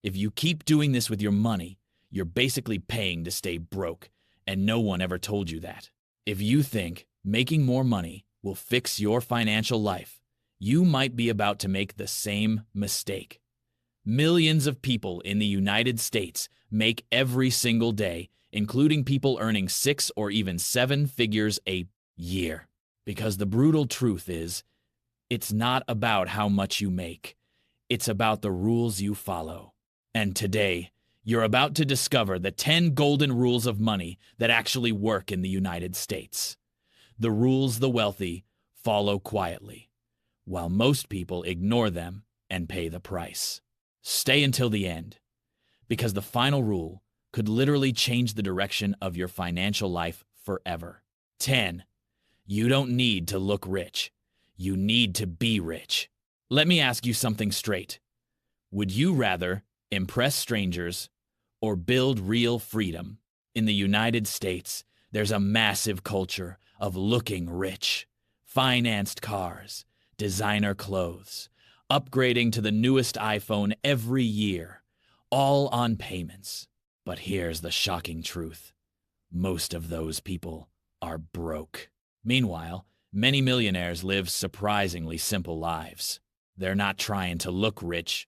If you keep doing this with your money, you're basically paying to stay broke, and no one ever told you that. If you think making more money will fix your financial life, you might be about to make the same mistake. Millions of people in the United States make every single day, including people earning 6 or even 7 figures a year. Because the brutal truth is, it's not about how much you make. It's about the rules you follow. And today, you're about to discover the 10 golden rules of money that actually work in the United States. The rules the wealthy follow quietly, while most people ignore them and pay the price. Stay until the end, because the final rule could literally change the direction of your financial life forever. 10. You don't need to look rich. You need to be rich. Let me ask you something straight. Would you rather impress strangers or build real freedom? In the United States, there's a massive culture of looking rich. Financed cars, designer clothes, upgrading to the newest iPhone every year, all on payments. But here's the shocking truth. Most of those people are broke. Meanwhile, many millionaires live surprisingly simple lives. They're not trying to look rich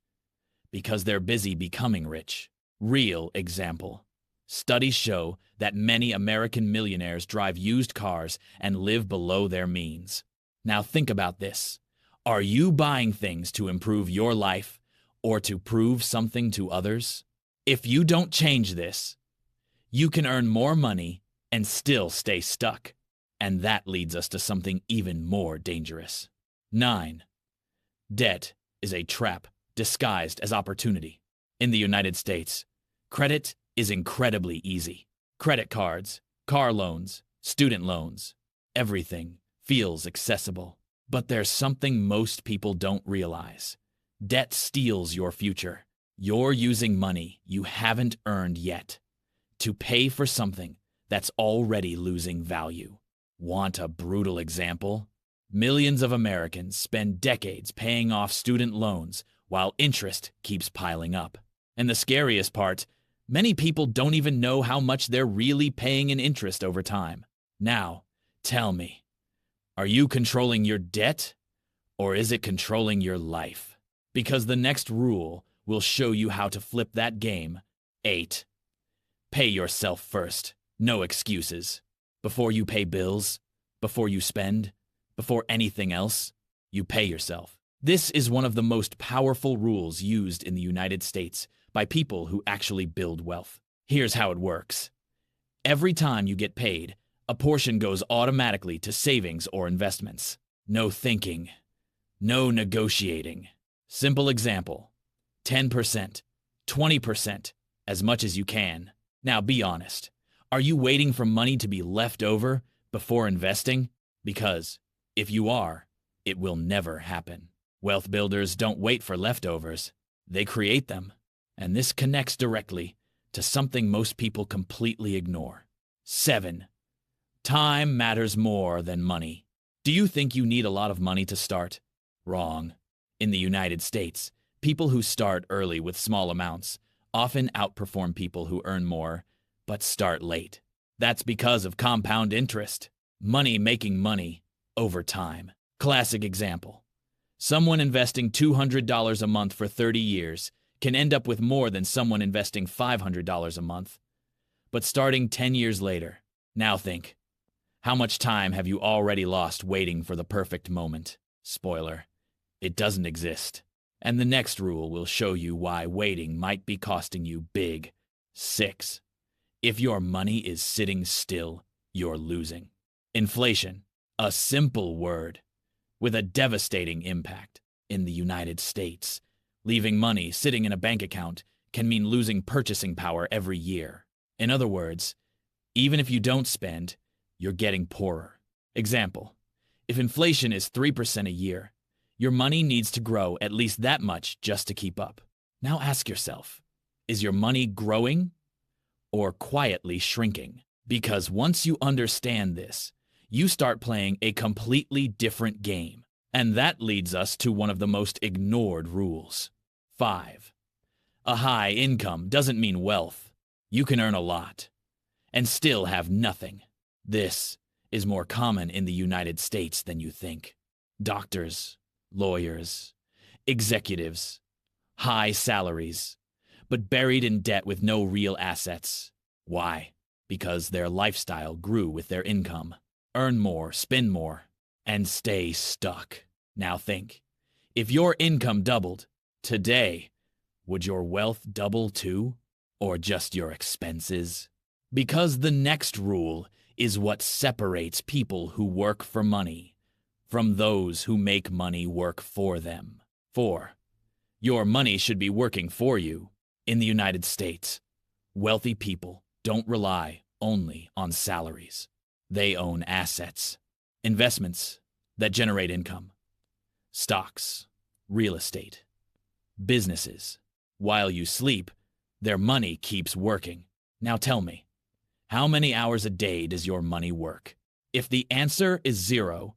because they're busy becoming rich. Real example. Studies show that many American millionaires drive used cars and live below their means. Now think about this. Are you buying things to improve your life or to prove something to others? If you don't change this, you can earn more money and still stay stuck. And that leads us to something even more dangerous. 9. Debt is a trap disguised as opportunity. In the United States, credit is incredibly easy. Credit cards, car loans, student loans, everything feels accessible. But there's something most people don't realize. Debt steals your future. You're using money you haven't earned yet to pay for something that's already losing value. Want a brutal example? Millions of Americans spend decades paying off student loans while interest keeps piling up. And the scariest part, many people don't even know how much they're really paying in interest over time. Now, tell me, are you controlling your debt, or is it controlling your life? Because the next rule will show you how to flip that game. 8. Pay yourself first. No excuses. Before you pay bills, before you spend, before anything else, you pay yourself. This is one of the most powerful rules used in the United States by people who actually build wealth. Here's how it works. Every time you get paid, a portion goes automatically to savings or investments. No thinking. No negotiating. Simple example. 10%, 20%, as much as you can. Now be honest. Are you waiting for money to be left over before investing? Because if you are, it will never happen. Wealth builders don't wait for leftovers. They create them. And this connects directly to something most people completely ignore. 7. Time matters more than money. Do you think you need a lot of money to start? Wrong. In the United States, people who start early with small amounts often outperform people who earn more but start late. That's because of compound interest. Money making money over time. Classic example. Someone investing $200 a month for 30 years can end up with more than someone investing $500 a month, but starting 10 years later. Now think, how much time have you already lost waiting for the perfect moment? Spoiler, it doesn't exist. And the next rule will show you why waiting might be costing you big. 6. If your money is sitting still, you're losing. Inflation, a simple word, with a devastating impact. In the United States, leaving money sitting in a bank account can mean losing purchasing power every year. In other words, even if you don't spend, you're getting poorer. Example, if inflation is 3% a year, your money needs to grow at least that much just to keep up. Now ask yourself, is your money growing or quietly shrinking? Because once you understand this, you start playing a completely different game. And that leads us to one of the most ignored rules. 5. A high income doesn't mean wealth. You can earn a lot and still have nothing. This is more common in the United States than you think. Doctors, lawyers, executives, high salaries, but buried in debt with no real assets. Why? Because their lifestyle grew with their income. Earn more, spend more, and stay stuck. Now think, if your income doubled today, would your wealth double too? Or just your expenses? Because the next rule is what separates people who work for money from those who make money work for them. 4. Your money should be working for you. In the United States, wealthy people don't rely only on salaries. They own assets, investments that generate income, stocks, real estate, businesses. While you sleep, their money keeps working. Now tell me, how many hours a day does your money work? If the answer is 0,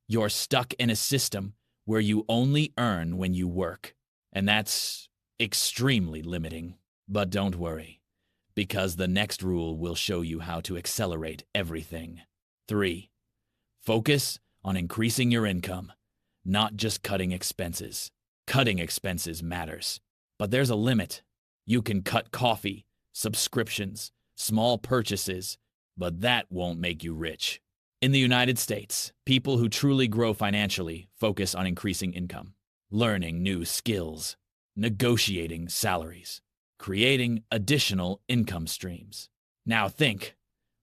you're stuck in a system where you only earn when you work. And that's extremely limiting. But don't worry, because the next rule will show you how to accelerate everything. 3. Focus on increasing your income, not just cutting expenses. Cutting expenses matters, but there's a limit. You can cut coffee, subscriptions, small purchases, but that won't make you rich. In the United States, people who truly grow financially focus on increasing income, learning new skills, negotiating salaries, creating additional income streams. Now think,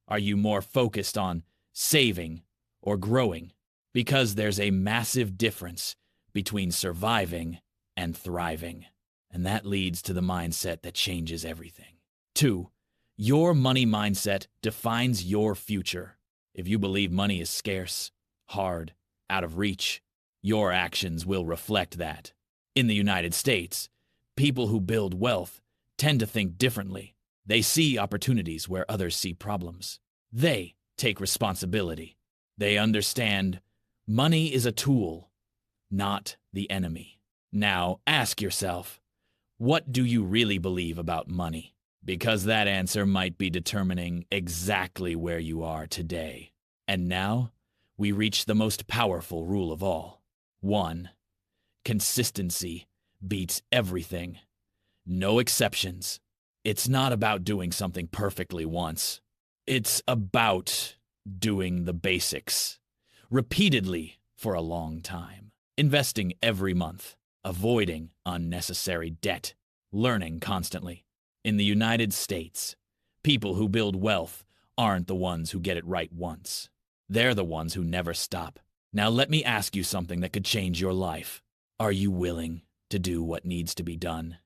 are you more focused on saving or growing? Because there's a massive difference between surviving and thriving. And that leads to the mindset that changes everything. 2. Your money mindset defines your future. If you believe money is scarce, hard, out of reach, your actions will reflect that. In the United States, people who build wealth tend to think differently. They see opportunities where others see problems. They take responsibility. They understand money is a tool, not the enemy. Now ask yourself, what do you really believe about money? Because that answer might be determining exactly where you are today. And now, we reach the most powerful rule of all. 1. Consistency beats everything. No exceptions. It's not about doing something perfectly once. It's about doing the basics, repeatedly for a long time. Investing every month, avoiding unnecessary debt, learning constantly. In the United States, people who build wealth aren't the ones who get it right once. They're the ones who never stop. Now let me ask you something that could change your life. Are you willing to do what needs to be done,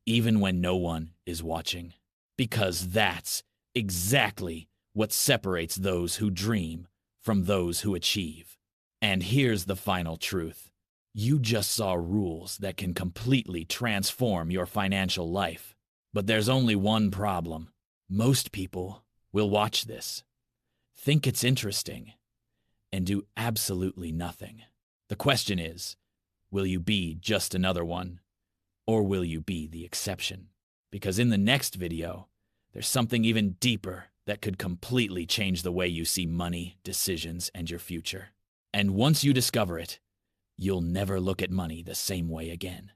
even when no one is watching? Because that's exactly what separates those who dream from those who achieve. And here's the final truth. You just saw rules that can completely transform your financial life. But there's only one problem. Most people will watch this, think it's interesting, and do absolutely nothing. The question is, will you be just another one, or will you be the exception? Because in the next video, there's something even deeper that could completely change the way you see money, decisions, and your future. And once you discover it, you'll never look at money the same way again.